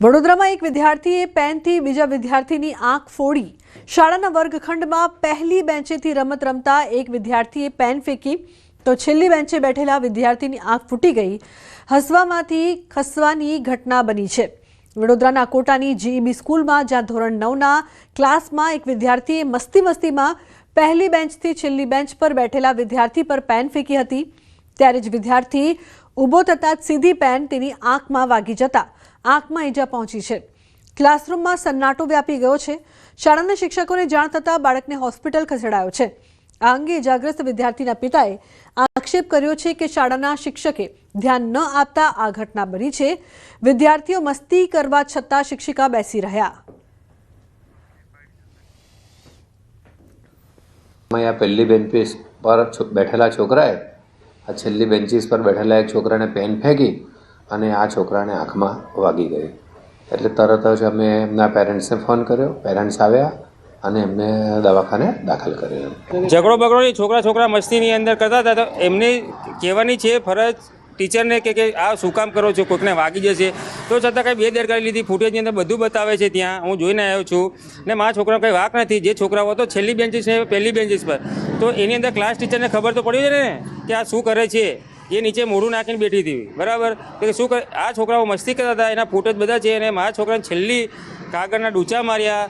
વડોદરામાં એક વિદ્યાર્થીએ પેનથી બીજા વિદ્યાર્થીની આંખ ફોડી શાળાના વર્ગખંડમાં પહેલી બેન્ચેથી રમત રમતા એક વિદ્યાર્થીએ પેન ફેંકી તો છેલ્લી બેન્ચે બેઠેલા વિદ્યાર્થીની આંખ ફૂટી ગઈ. હસવામાંથી ખસવાની ઘટના બની છે. વડોદરાના કોટાની જીઈબી સ્કૂલમાં જ્યાં ધોરણ 9ના ક્લાસમાં એક વિદ્યાર્થીએ મસ્તીમાં પહેલી બેન્ચથી છેલ્લી બેન્ચ પર બેઠેલા વિદ્યાર્થી પર પેન ફેંકી હતી. ત્યારે જ વિદ્યાર્થી ઊભો થતાં જ સીધી પેન તેની આંખમાં વાગી જતા આંખમાં ઈજા પહોંચી છે. ક્લાસરૂમમાં સન્નાટો વ્યાપી ગયો છે. શાળાના શિક્ષકોને જાણ થતાં બાળકને હોસ્પિટલ ખસેડાયો છે. આ અંગે ઇજાગ્રસ્ત વિદ્યાર્થીના પિતાએ આક્ષેપ કર્યો છે કે શાળાના શિક્ષકે ધ્યાન ન આપતા આ ઘટના બની છે. વિદ્યાર્થીઓ મસ્તી કરવા છતાં શિક્ષિકા બેસી રહ્યા. પહેલી બેન્ચીસ પર બેઠેલા છોકરાએ આ છેલ્લી બેન્ચીસ પર બેઠેલા એક છોકરાને પેન ફેંકી અને આ છોકરાને આંખમાં વાગી ગઈ. એટલે તરત જ અમે એમના પેરેન્ટ્સને ફોન કર્યો. પેરેન્ટ્સ આવ્યા અને એમને દવાખાને દાખલ કર્યો. ઝઘડો બગડો નહીં, છોકરા મસ્તીની અંદર કરતા હતા. તો એમને કહેવાની છે ફરજ ટીચરને કે આ શું કામ કરો છો, કોઈકને વાગી જશે. તો છતાં કંઈ બેદરકારી લીધી. ફૂટેજની અંદર બધું બતાવે છે. ત્યાં હું જોઈને આવ્યો છું ને મારા છોકરાનો કંઈ વાંક નથી. જે છોકરાઓ હતો છેલ્લી બેન્ચીસ ને પહેલી બેન્ચીસ પર, તો એની અંદર ક્લાસ ટીચરને ખબર તો પડી જાય ને કે આ શું કરે છે. એ નીચે મોઢું નાખીને બેઠી હતી, બરાબર. તો શું કરે, આ છોકરાઓ મસ્તી કરતા હતા. એના ફૂટેજ બધા છે. અને મારા છોકરાને છેલ્લી કાગળના ડૂચા માર્યા,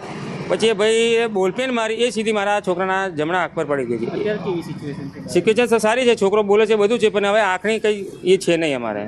પછી ભાઈ બોલપેન મારી, એ સીધી મારા છોકરાના જમણા આંખ પર પડી ગઈ હતી. સિચ્યુએશન સારી છે, છોકરો બોલે છે બધું છે, પણ હવે આંખની કંઈ એ છે નહીં અમારે.